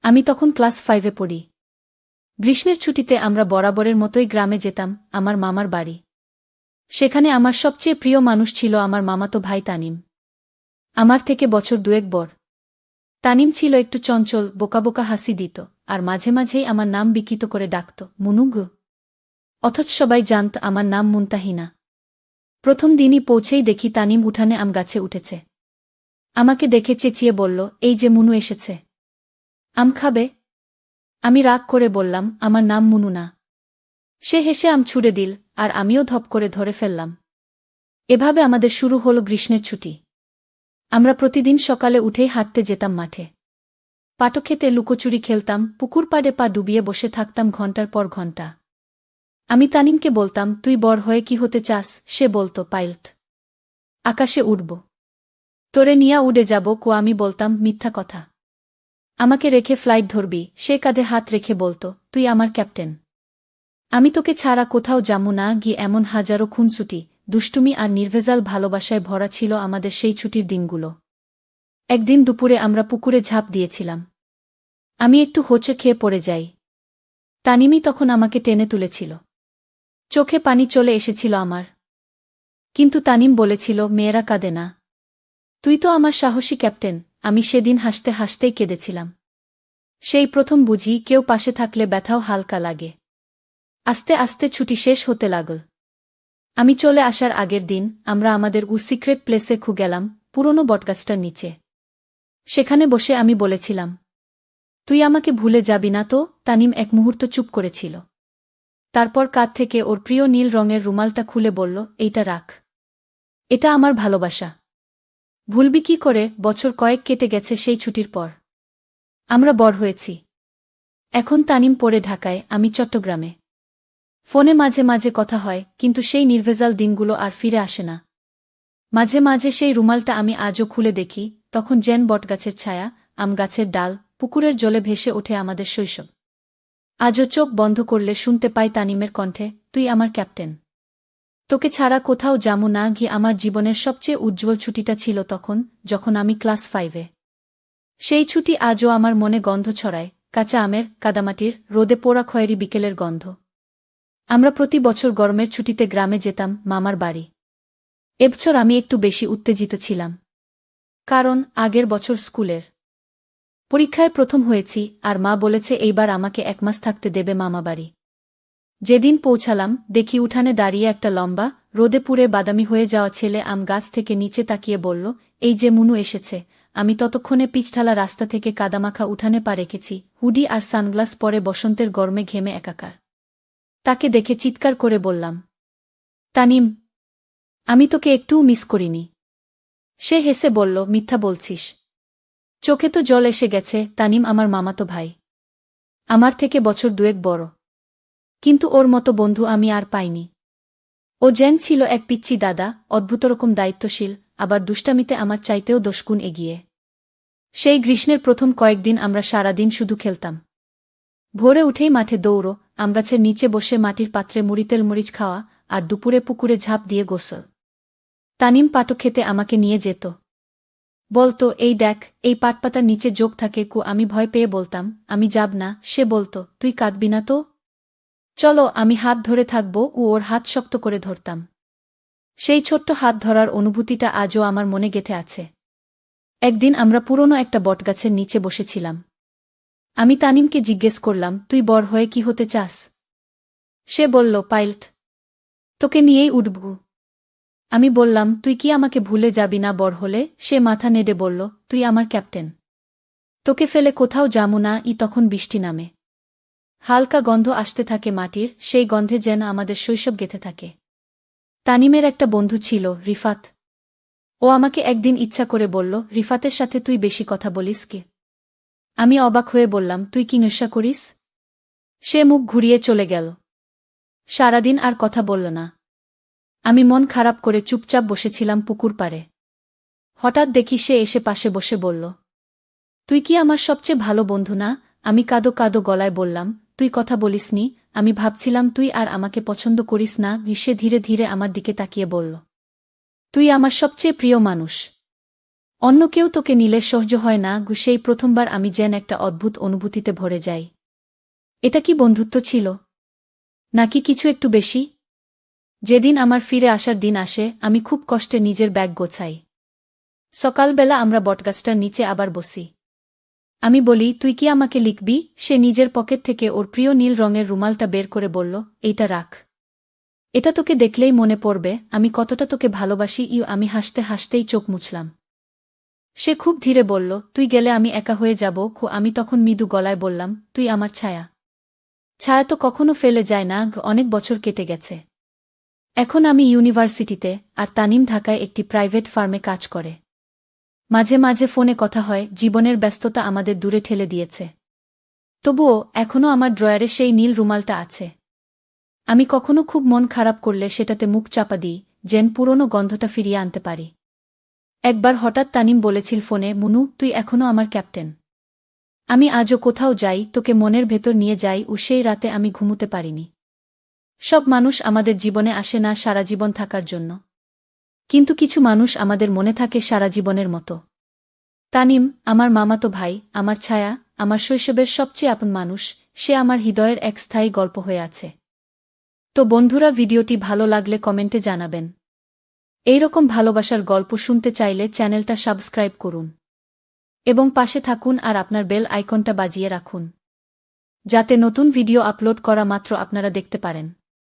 আমি তখন ক্লাস 5-এ পড়ি। গ্রীষ্মের ছুটিতে আমরা বরাবরের মতোই গ্রামে যেতাম, আমার মামার বাড়ি। সেখানে আমার সবচেয়ে প্রিয় মানুষ ছিল আমার মামাতো ভাই তানিম। আমার থেকে বছর 2-এক বড়। তানিম ছিল একটু চঞ্চল, বোকা বোকা হাসি দিত, আর মাঝে মাঝেই আমার নাম বিকৃত করে ডাকত, মুনুগ। অথচ সবাই জানত আমার নাম মুনতাহিনা। প্রথম দিনই পৌঁছেই দেখি তানিম উঠানে আম গাছে উঠেছে। আমাকে দেখে চেঁচিয়ে বলল, এই যে মুনু এসেছে। আম খাবে? আমি রাগ করে বললাম, আমার নাম মুনু না। সে হেসে আম ছুড়ে দিল, আর আমিও ধপ করে ধরে ফেললাম। এভাবে আমাদের শুরু হলো গ্রীষ্মের ছুটি। আমরা প্রতিদিন সকালে উঠেই হাঁটতে যেতাম মাঠে। পাটক্ষেতে লুকোচুরি খেলতাম, পুকুর পাড়ে পা ডুবিয়ে বসে থাকতাম ঘণ্টার পর ঘণ্টা। আমি তানিমকে বলতাম, তুই বড় হয়ে কি হতে চাস? সে বলত, পাইলট। আকাশে উড়ব। তোরে নিয়া উড়ে যাব। আমি বলতাম, মিথ্যা কথা। আমাকে রেখে ফ্লাইট ধরবি? সে কাঁধে হাত রেখে বলত, তুই আমার ক্যাপ্টেন। আমি তোকে ছাড়া কোথাও যামু না। গিয়ে এমন হাজারো খুনসুটি, দুষ্টুমি আর নির্ভেজাল ভালোবাসায় ভরা ছিল আমাদের সেই ছুটির দিনগুলো। একদিন দুপুরে আমরা পুকুরে ঝাঁপ দিয়েছিলাম। আমি একটু হোঁচে খেয়ে পড়ে যাই। তানিমই তখন আমাকে টেনে তুলেছিল। চোখে পানি চলে এসেছিল আমার। কিন্তু তানিম বলেছিল, মেয়েরা কাঁদে না। তুই তো আমার সাহসী ক্যাপ্টেন। আমি সেদিন হাসতে হাসতেই কেঁদেছিলাম। সেই প্রথম বুঝি কেউ পাশে থাকলে ব্যথাও হালকা লাগে। আস্তে আস্তে ছুটি শেষ হতে লাগল। আমি চলে আসার আগের দিন আমরা আমাদের সিক্রেট প্লেসে গেলাম, পুরনো বটগাছটার নিচে। সেখানে বসে আমি বলেছিলাম, তুই আমাকে ভুলে যাবি না তো? তানিম এক মুহূর্ত চুপ করেছিল। তারপর কাঁধ থেকে ওর প্রিয় নীল রঙের রুমালটা খুলে বলল, এইটা রাখ। এটা আমার ভালোবাসা। ভুলবি কি করে? বছর কয়েক কেটে গেছে সেই ছুটির পর। আমরা বড় হয়েছি। এখন তানিম পড়ে ঢাকায়, আমি চট্টগ্রামে। ফোনে মাঝে মাঝে কথা হয়, কিন্তু সেই নির্ভেজাল দিনগুলো আর ফিরে আসে না। মাঝে মাঝে সেই রুমালটা আমি আজও খুলে দেখি, তখন যেন বটগাছের ছায়া, আম গাছের ডাল, পুকুরের জলে ভেসে ওঠে আমাদের শৈশব। আজও চোখ বন্ধ করলে শুনতে পাই তানিমের কণ্ঠে, তুই আমার ক্যাপ্টেন। তোকে ছাড়া কোথাও যামু না। গিয়ে আমার জীবনের সবচেয়ে উজ্জ্বল ছুটিটা ছিল তখন, যখন আমি ক্লাস 5-এ। সেই ছুটি আজও আমার মনে গন্ধ ছড়ায়, কাঁচা আমের, কাদামাটির, রোদে পোড়া খয়েরি বিকেলের গন্ধ। আমরা প্রতি বছর গরমের ছুটিতে গ্রামে যেতাম, মামার বাড়ি। এবছর আমি একটু বেশি উত্তেজিত ছিলাম। কারণ আগের বছর স্কুলের পরীক্ষায় প্রথম হয়েছি, আর মা বলেছে এইবার আমাকে 1 মাস থাকতে দেবে মামাবাড়ি। যেদিন পৌঁছালাম, দেখি উঠানে দাঁড়িয়ে একটা লম্বা, রোদে পুড়ে বাদামি হয়ে যাওয়া ছেলে আম গাছ থেকে নিচে তাকিয়ে বলল, এই যে মুনু এসেছে। আমি ততক্ষণে পিচঢালা রাস্তা থেকে কাদামাখা উঠানে পা রেখেছি, হুডি আর সানগ্লাস পরে বসন্তের গরমে ঘেমে একাকার। তাকে দেখে চিৎকার করে বললাম, তানিম, আমি তোকে একটুও মিস করিনি। সে হেসে বলল, মিথ্যা বলছিস। চোখে তো জল এসে গেছে। তানিম আমার মামাতো ভাই। আমার থেকে বছর 2-এক বড়। কিন্তু ওর মতো বন্ধু আমি আর পাইনি। ও যেন ছিল এক পিচ্চি দাদা, অদ্ভুতরকম দায়িত্বশীল, আবার দুষ্টামিতে আমার চাইতেও 10 গুণ এগিয়ে। সেই গ্রীষ্মের প্রথম কয়েকদিন আমরা সারাদিন শুধু খেলতাম। ভোরে উঠেই মাঠে দৌড়ো, আমগাছের নিচে বসে মাটির পাত্রে মুড়িতেল মরিচ খাওয়া, আর দুপুরে পুকুরে ঝাঁপ দিয়ে গোসল। তানিম পাটক্ষেতে আমাকে নিয়ে যেত। বলতো, এই দেখ, এই পাটপাতার নিচে যোগ থাকে। আমি ভয় পেয়ে বলতাম, আমি যাব না। সে বলতো, তুই কাঁদবি না তো? চলো, আমি হাত ধরে থাকব। ওর হাত শক্ত করে ধরতাম। সেই ছোট্ট হাত ধরার অনুভূতিটা আজও আমার মনে গেঁথে আছে। একদিন আমরা পুরনো একটা বটগাছের নিচে বসেছিলাম। আমি তানিমকে জিজ্ঞেস করলাম, তুই বড় হয়ে কি হতে চাস? সে বলল, পাইলট। তোকে নিয়েই উঠব। আমি বললাম, তুই কি আমাকে ভুলে যাবি না বড় হলে? সে মাথা নেড়ে বলল, তুই আমার ক্যাপ্টেন। তোকে ফেলে কোথাও যামু না। তখন বৃষ্টি নামে। হালকা গন্ধ আসতে থাকে মাটির, সেই গন্ধে যেন আমাদের শৈশব গেঁথে থাকে। তানিমের একটা বন্ধু ছিল, রিফাত। ও আমাকে একদিন ইচ্ছা করে বলল, রিফাতের সাথে তুই বেশি কথা বলিস কি? আমি অবাক হয়ে বললাম, তুই কি নেশা করিস? সে মুখ ঘুরিয়ে চলে গেল। সারাদিন আর কথা বলল না। আমি মন খারাপ করে চুপচাপ বসেছিলাম পুকুর পাড়ে। হঠাৎ দেখি সে এসে পাশে বসে বলল, তুই কি আমার সবচেয়ে ভালো বন্ধু না? আমি কাঁদো কাঁদো গলায় বললাম, তুই কথা বলিসনি। আমি ভাবছিলাম তুই আর আমাকে পছন্দ করিস না। সে ধীরে ধীরে আমার দিকে তাকিয়ে বলল, তুই আমার সবচেয়ে প্রিয় মানুষ। অন্য কেউ তোকে নিলে সহ্য হয় না গু, সেই প্রথমবার আমি যেন একটা অদ্ভুত অনুভূতিতে ভরে যাই। এটা কি বন্ধুত্ব ছিল, নাকি কিছু একটু বেশি? যেদিন আমার ফিরে আসার দিন আসে, আমি খুব কষ্টে নিজের ব্যাগ গোছাই। সকালবেলা আমরা বটগাছটার নিচে আবার বসি। আমি বলি, তুই কি আমাকে লিখবি? সে নিজের পকেট থেকে ওর প্রিয় নীল রঙের রুমালটা বের করে বলল, এইটা রাখ। এটা তোকে দেখলেই মনে পড়বে আমি কতটা তোকে ভালোবাসি। আমি হাসতে হাসতেই চোখ মুছলাম। সে খুব ধীরে বলল, তুই গেলে আমি একা হয়ে যাব। আমি তখন মৃদু গলায় বললাম, তুই আমার ছায়া। ছায়া তো কখনো ফেলে যায় না। অনেক বছর কেটে গেছে। এখন আমি ইউনিভার্সিটিতে, আর তানিম ঢাকায় একটি প্রাইভেট ফার্মে কাজ করে। মাঝে মাঝে ফোনে কথা হয়, জীবনের ব্যস্ততা আমাদের দূরে ঠেলে দিয়েছে। তবুও এখনও আমার ড্রয়ারে সেই নীল রুমালটা আছে। আমি কখনো খুব মন খারাপ করলে সেটাতে মুখ চাপা দিই, যেন পুরনো গন্ধটা ফিরিয়ে আনতে পারি। একবার হঠাৎ তানিম বলেছিল ফোনে, মুনু, তুই এখনও আমার ক্যাপ্টেন। আমি আজও কোথাও যাই তোকে মনের ভেতর নিয়ে যাই। সেই রাতে আমি ঘুমুতে পারিনি। সব মানুষ আমাদের জীবনে আসে না সারা জীবন থাকার জন্য, কিন্তু কিছু মানুষ আমাদের মনে থাকে সারা জীবনের মতো। তানিম আমার মামাতো ভাই, আমার ছায়া, আমার শৈশবের সবচেয়ে আপন মানুষ। সে আমার হৃদয়ের এক স্থায়ী গল্প হয়ে আছে। তো বন্ধুরা, ভিডিওটি ভালো লাগলে কমেন্টে জানাবেন। এইরকম ভালোবাসার গল্প শুনতে চাইলে চ্যানেলটা সাবস্ক্রাইব করুন এবং পাশে থাকুন আর আপনার বেল আইকনটা বাজিয়ে রাখুন, যাতে নতুন ভিডিও আপলোড করা মাত্র আপনারা দেখতে পারেন।